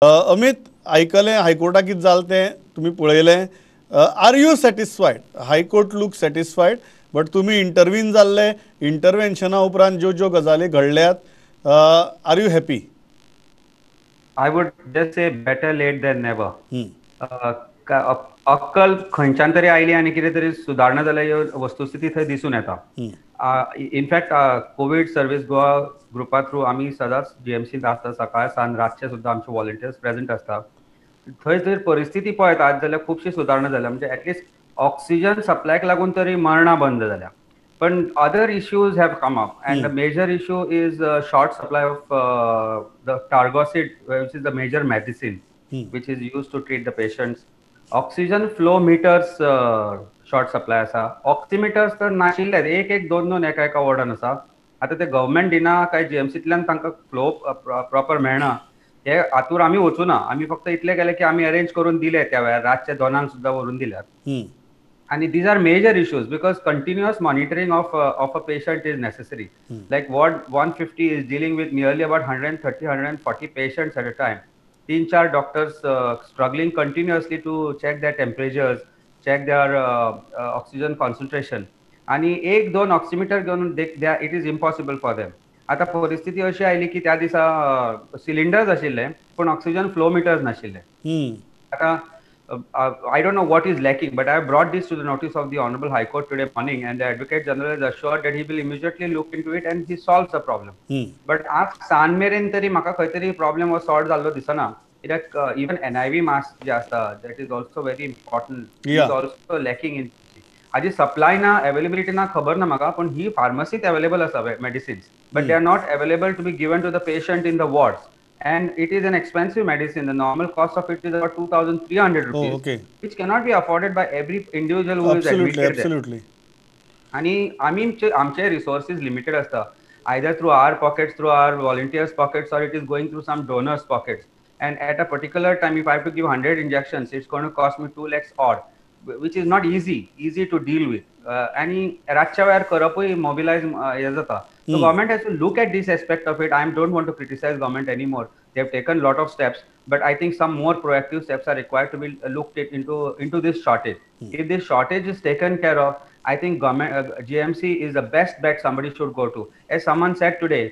अमित आयकलें हायकोर्टाक कितें जालें तें तुमी पळयलें. Are you satisfied? High court look satisfied, but तुमी इंटरव्हीन जाल्ले, इंटरव्हेन्शना उपरांत ज्यो ज्यो गजाली घडल्यात, are you happy? I would just say better late than never. अक्कल खंयच्यान तरी आयली आनी कितें तरी सुदारणा जाल्या ह्यो वस्तुस्थिती थंय दिसून येता. इनफॅक्ट कोविड सर्व्हिस गोवा ग्रुपा थ्रू आमी सदांच जीएमसींत आसता, सकाळ सान रातचे सुद्दां आमचे व्हॉलंटियर्स प्रेझेंट आसता. थंय जर परिस्थिती पळयतात जाल्यार खुबशी सुदारणा जाल्या, म्हणजे ॲटलिस्ट ऑक्सिजन सप्लायक लागून तरी मरणां बंद जाल्या. But other issues have come up, and the major issue is short supply of the Targocid, which is the major medicine which is used to treat the patients. Oxygen flow meters short supply असा. Oximeters तर नाशिल्ले, एक दोन दोन एका एका वॉर्डान आसा. आता ते गव्हर्नमेंट दिना काय जीएमसींतल्यान तांकां फ्लो प्रॉपर मेळना, हे हातूर आमी वचूना. आमी फक्त इतले केले की आमी अरेंज करून दिले त्या वेळार, रातचे 2 सुद्दां व्हरून दिल्यात. And these are major issues because continuous monitoring of a patient is necessary. Like Ward 150 is dealing with nearly about 130-140 patients at a time. 3-4 doctors struggling continuously to check their temperatures, check their oxygen concentration. आणि एक दोन oximeter घेऊन it is impossible for them. आता परिस्थिती अशी oily की त्या दिसा सिलिंडर्स आशिल्ले पण ऑक्सिजन फ्लो मिटर्स नाशिल्ले. आता I don't know what is lacking, but I have brought this to the notice of the Honorable High Court today morning, and the Advocate General has assured that he will immediately look into it and he solves the problem. But आज San मेरेन तरी म्हाका खंय तरी problem हो sort जाल्लो दिसना. It even NIV mask जे आसता, that is also very important. Is also lacking in. Haji supply ना, अवेलेबिलिटी ना खबर ना म्हाका, पण ही फार्मसीत अवेलेबल आसा medicines, but they are not available to be given to the patient in the wards. And it is an expensive medicine. The normal cost of it is about 2,300 rupees, which cannot be afforded by every individual who is admitted absolutely. there. आणि आमचे resources limited असता, either through our pockets, through our volunteers pockets, or it is going through some donors pockets. And at a particular time, if I have to give 100 injections, it's going to cost me 2 lakhs odd, which is not easy to deal with. आणि रातच्या वेळार करपूय मोबिलायज हे जाता. So government has to look at this aspect of it. I don't want to criticize government anymore. They have taken a lot of steps, but I think some more proactive steps are required to be looked into this shortage. If this shortage is taken care of, I think government GMC is the best bet somebody should go to. As someone said today,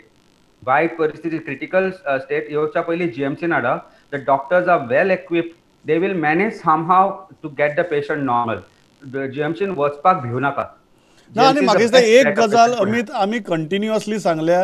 वाईट परिस्थिती critical state येवच्या पयली GMC नाडा, the doctors are well equipped. They will manage somehow to get the patient normal. GMC वचपाक भिवू नाका. ना, आणि म्हाका दिसता एक गजाल अमित आमी कंटिन्युअसली सांगल्या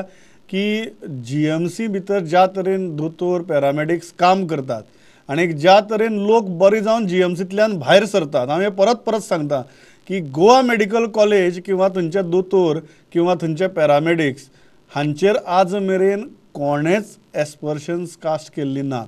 की जीएमसी भितर ज्या तरेन दोतोर पॅरामेडिक्स काम करतात आणि ज्या तरेन लोक बरे जावन जीएमसींतल्यान भायर सरतात, हांव परत परत सांगता की गोवा मेडिकल कॉलेज किंवा थंयचे दोतोर किंवा थंयचे पॅरामेडिक्स हांचेर आज मेरेन कोणेच एस्पर्शन्स कास्ट केल्ली नात.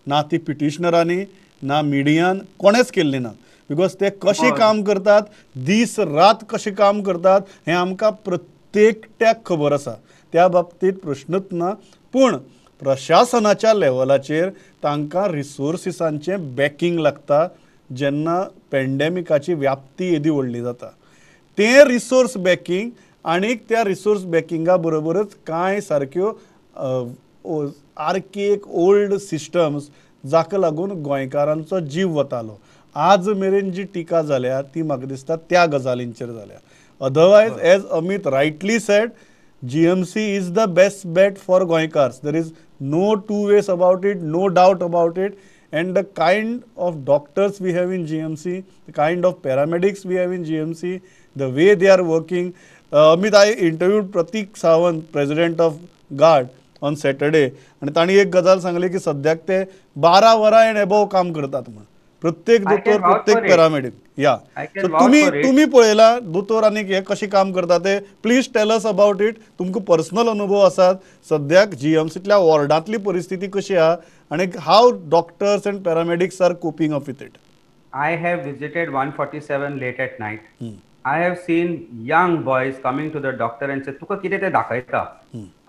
ना ती पिटिशनरांनी ना मिडियान कोणेच केल्ली नात. बिकॉज ते कशें काम करतात, दीस रात कशें काम करतात हें आमकां प्रत्येकट्याक खबर आसा. त्या बाबतीत प्रश्नच ना. पूण प्रशासनाच्या लेवलाचेर तांकां रिसोर्सिसांचें बॅकींग लागता जेन्ना पॅन्डेमिकाची व्याप्ती येदी व्हडली जाता. तें रिसोर्स बॅकींग आनीक त्या रिसोर्स बॅकिंगा बरोबरच कांय सारक्यो आर्केक ओल्ड सिस्टम्स जाका लागून गोंयकारांचो जीव वतालो. आज मेरेन जी टिका जाल्या ती म्हाका दिसता त्या गजालींचेर जाल्या. Otherwise as Amit rightly said, GMC is the best bet for Goinkars. There is no two ways about it, no doubt about it. And the kind of doctors we have in GMC, the kind of paramedics we have in GMC, the way they are working. Amit, I interviewed Pratik Sawant, president of GARD, on Saturday. आणि ताणी एक गजाल सांगली की सद्याक ते 12 वरां end above काम करतात म्हणून. प्रत्येक दोतोर, प्रत्येक पॅरामेडिक. या सो तुम्ही पळयला दोतोर आनी हे कशें काम करता ते. Please tell us about it. तुमकां पर्सनल अनुभव आसात. सद्याक जीएमसींतल्या वॉर्डांतली परिस्थिती कशी आहा आनी हाव doctors and paramedics are coping up with it. I have visited 147 late at night. I have seen young boys coming to the doctor and say, तुका कितें ते दाखयता.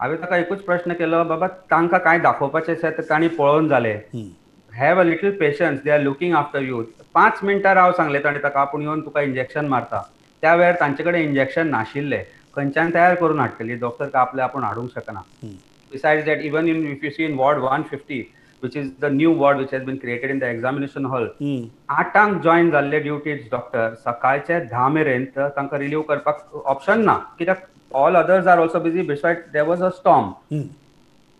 हांवें ताका एकूच प्रश्न केलो, बाबा तांकां काय दाखोवपाचें आसा तें तांणी पळोवन जालें. Have a little patience, they are looking after you. 5 मिनटां राव सांगले ताणें ताका, आपूण येवन तुका इंजेक्शन मारता. त्या वेळार तांचे कडेन इंजेक्शन नाशिल्लें. खंयच्यान तयार करून हाडटली, डॉक्टर का आपले आपूण हाडूंक शकना. Besides that, even if you see in Ward 150, which is the new ward which has been created in the examination hall. हम्म. 8 जॉइन जाल्ले ड्युटीज डॉक्टर सकाळचे 10 मेरेन तर तांकां रिलीव करपाक ऑप्शन ना, कित्याक all others are also busy besides there was a storm.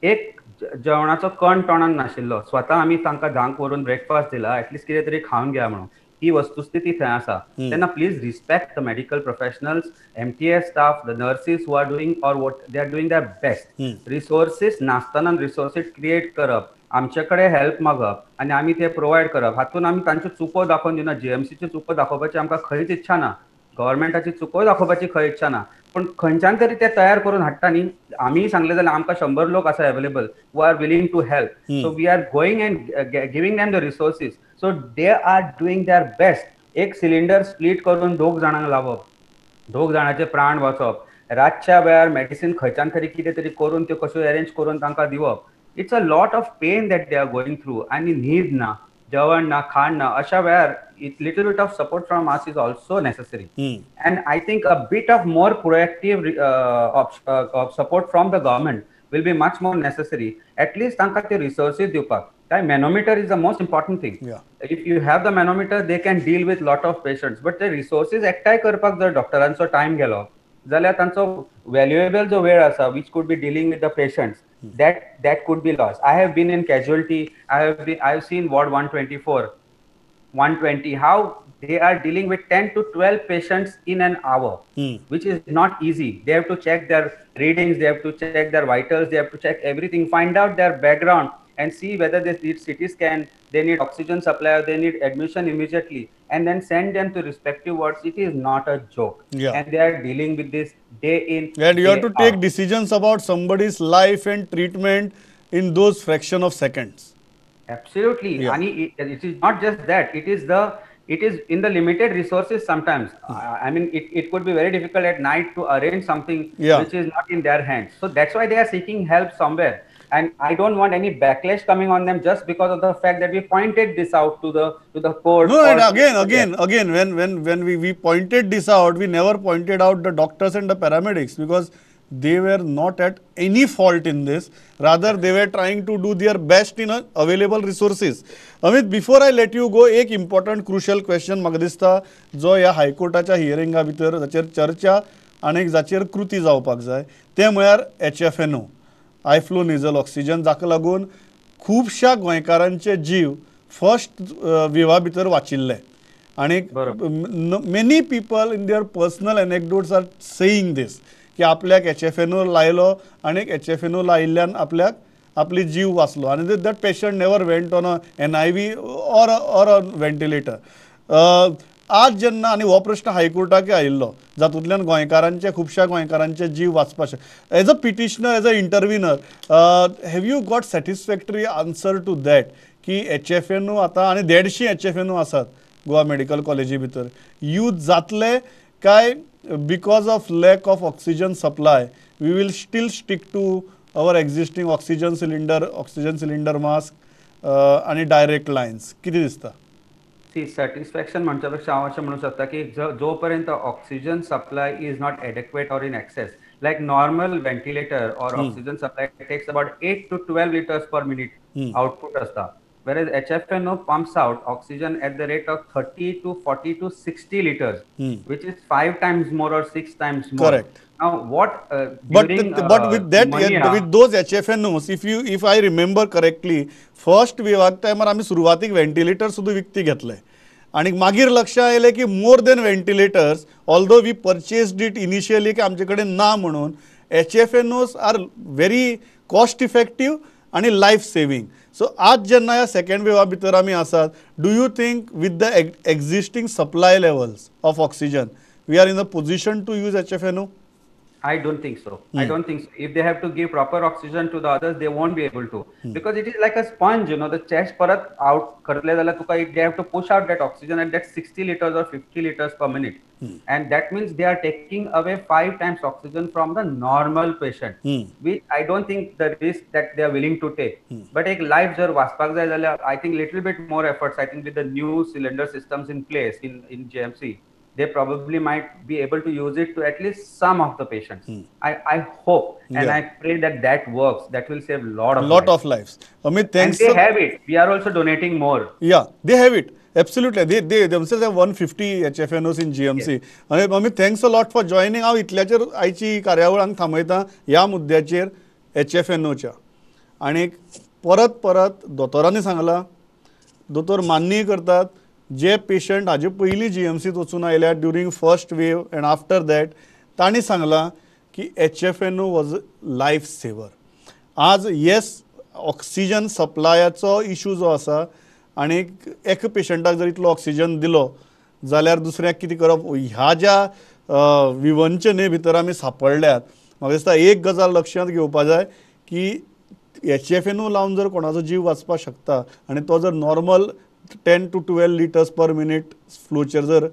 एक जेवणाचो कण तोंडान नाशिल्लो, स्वता आमी तांकां धांक व्हरून ब्रेकफास्ट दिला, एटलिस्ट कितें तरी खावन घ्या म्हणून. ही वस्तुस्थिती थंय आसा. तेन्ना please respect the medical professionals, MTS staff, the nurses who are doing or what they are doing their best. Resources नासतना रिसोर्सीस क्रिएट करप, आमचे कडेन हेल्प मागप आनी आमी ते प्रोवायड करप. हातून आमी तांच्यो चुको दाखोवन दिना. GMCच्यो चुको दाखोवपाची आमकां खंयच इच्छा ना, गव्हर्मेंटाची चुको दाखोवपाची खंय इच्छा ना, पण खंयच्यान तरी ते तयार करून हाडटा न्ही. आमी सांगले जाल्यार आमकां 100 लोक आसा available who are willing to help. So we are going and giving them the resources. So they are doing their best. एक सिलिंडर स्प्लिट करून 2 जाणांक लावप, 2 जाणांचे प्राण वाचप, रातच्या वेळार मेडिसिन खंयच्यान तरी कितें तरी करून त्यो कश्यो अरेंज करून तांकां दिवप. It's a lot of pain that they are going through. आनी न्हीद ना, जेवण ना, खाण ना, अशा वेळार little bit of support from us is also necessary. And I think a bit of more proactive support from the government will be much more necessary. At least तांकां ते resources दिवपाक. That manometer is the most important thing. If you have the manometer, they can deal with lot of patients. But the resources एकठांय करपाक जर डॉक्टरांचो time गेलो जाल्यार तांचो valuable जो वेळ आसा which could be dealing with the patients, that could be lost. I have been in casualty. I have seen ward 124, 120, how they are dealing with 10 to 12 patients in an hour, which is not easy. They have to check their readings, they have to check their vitals, they have to check everything, find out their background and see whether they need CT scan, they need oxygen supply, or they need admission immediately, and then send them to respective wards. It is not a joke. And they are dealing with this day in, and you have to take decisions about somebody's life and treatment in those fraction of seconds. Absolutely. And it is not just that, it is in the limited resources sometimes. I mean, it could be very difficult at night to arrange something which is not in their hands. So that's why they are seeking help somewhere. And I don't want any backlash coming on them just because of the fact that we pointed this out to the court. No, and again, when we pointed this out, we never pointed out the doctors and the paramedics because they were not at any fault in this. Rather, they were trying to do their best in available resources. Amit, before I let you go, एक important crucial question म्हाका दिसता जो ह्या हायकोर्टाच्या हियरिंगा भितर जाचेर चर्चा आनी जाचेर कृती जावपाक जाय ते म्हळ्यार HFNO, हाय फ्लो नेझल ऑक्सिजन, जाका लागून खुबश्या गोंयकारांचे जीव फर्स्ट वेवा भितर वाचिल्ले. आनी many people in their personal anecdotes are saying this की आपल्याक HFNO लायलो आनी HFNO लायिल्ल्यान आपल्याक आपली जीव वाचलो आनी that patient never went on a NIV or a ventilator. आज जेन्ना आनी हो प्रश्न हायकोर्टाक आयिल्लो जातूंतल्यान गोंयकारांचे खुबश्या गोंयकारांचे जीव वाचपाक शकता. As a petitioner, as a intervener, have you got satisfactory answer to that की HFNO आतां आनी 150 HFNO आसात गोवा मेडिकल कॉलेजी भितर यूज जातले काय because of lack of oxygen supply we will still stick to our existing oxygen cylinder mask आणि direct lines? किती दिसता? See, satisfaction म्हणच्या पेक्षा हांव अशें म्हणूंक शकता की जोपर्यंत oxygen supply is not adequate or in excess, like normal ventilator or oxygen supply takes about 8 to 12 liters per minute output असता, whereas HFNO pumps out oxygen at the rate of 30 to 40 to 60 liters, which is 5 times more or 6 times more. Correct. Now what but with that with those HFNOs, if I remember correctly, first wave टायमार आमी सुरवातीक ventilator सुद्धा विकती घेतले आणि मागीर लक्षात आयलें की more than ventilators although we purchased it initially की आमचे कडेन ना म्हणून HFNOs are very cost effective आणि लायफ सेविंग. सो आज जेन्ना ह्या सेकंड वेवा भितर आमी आसात, do you think with the existing supply levels of oxygen we are in a position to use HFNO? I don't think so. I don't think so. If they have to give proper oxygen to the others, they won't be able to, because it is like a sponge, the chest parat out karle jala tuka, they have to push out that oxygen at that 60 liters or 50 liters per minute, and that means they are taking away 5 times oxygen from the normal patient, which I don't think the risk that they are willing to take. But ek life jar vaspak jay jala, I think little bit more efforts, I think with the new cylinder systems in place in GMC, they probably might be able to use it to at least some of the patients. I hope and Yeah. I pray that that works. That will save lot of lot lives. of lives. Amit, And thanks. they have it. We are also donating more. Yeah, they have it. Absolutely. They themselves have 150 HFNOs in GMC. आणि आम्ही thanks a lot for joining. हांव इतल्याचेर आयची कार्यावळ हांगा थांबयता ह्या मुद्द्याचेर HFNOच्या. आणि परत परत दोतोरांनी सांगलां, दोतोर मान्यय करतात, जे पेशंट हाजे पयलीं GMCत वचून आयल्यात during first wave and after that, तांणी सांगलां की HFNO वॉज लायफ सेवर. आज येस ऑक्सिजन सप्लायाचो इशू जो आसा आणि एक पेशंटाक जर इतलो ऑक्सिजन दिलो जाल्यार दुसऱ्याक कितें करप, ह्या ज्या विवंचने भितर आमी सांपडल्यात, म्हाका दिसता एक गजाल लक्षांत घेवपा जाय की HFNO लावन जर कोणाचो जीव वाचपाक शकता आणि तो जर normal 10 to 12 litres per minute फ्लोचेर जर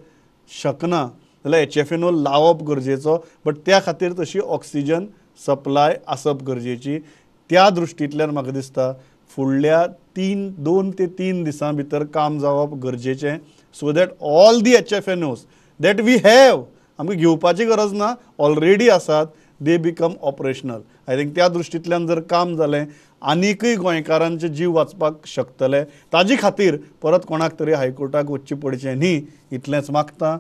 शकना जाल्यार HFNO लावप गरजेचो. बट त्या खातीर तशी ऑक्सिजन सप्लाय आसप गरजेची. त्या दृश्टींतल्यान म्हाका दिसता फुडल्या 2 ते 3 दिसां भितर काम जावप गरजेचें, so that all the HFNOs that we have, आमकां घेवपाची गरज ना, ऑलरेडी आसात, they become operational. I think त्या दृश्टींतल्यान जर काम जालें आनीकय गोंयकारांचे जीव वाचपाक शकतले. ताजे खातीर परत कोणाक तरी हायकोर्टाक वचचें पडचें न्ही, इतलेंच मागतां.